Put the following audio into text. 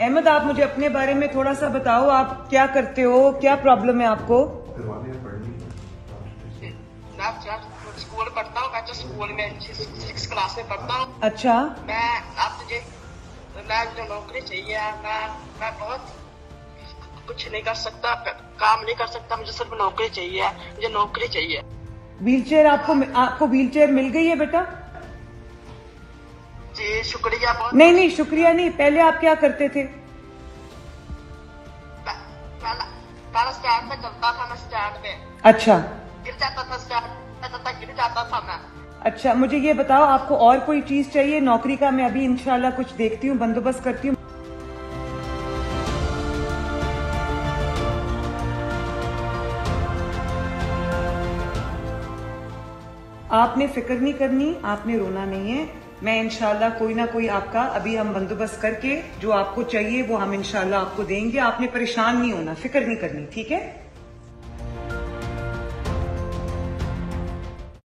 अहमद, आप मुझे अपने बारे में थोड़ा सा बताओ, आप क्या करते हो, क्या प्रॉब्लम है आपको? मैं स्कूल पढ़ता हूँ, मैं तो स्कूल में 6 क्लास में पढ़ता हूँ। अच्छा। मैं मुझे नौकरी चाहिए। मैं बहुत कुछ नहीं कर सकता, काम नहीं कर सकता, मुझे सिर्फ नौकरी चाहिए, मुझे नौकरी चाहिए। व्हीलचेयर आपको व्हीलचेयर मिल गई है बेटा? जी शुक्रिया बहुत। नहीं शुक्रिया नहीं, पहले आप क्या करते थे? पहले स्टैंड पे चलता था, मैं स्टैंड पे अच्छा। गिर जाता था, स्टैंड पे गिर जाता था मैं। अच्छा, मुझे ये बताओ, आपको और कोई चीज चाहिए? नौकरी का मैं अभी इंशाल्लाह कुछ देखती हूँ, बंदोबस्त करती हूँ। आपने फिक्र नहीं करनी, आपने रोना नहीं है। मैं इंशाल्लाह कोई ना कोई आपका अभी हम बंदोबस्त करके जो आपको चाहिए वो हम इंशाल्लाह आपको देंगे। आपने परेशान नहीं होना, फिक्र नहीं करनी, ठीक है?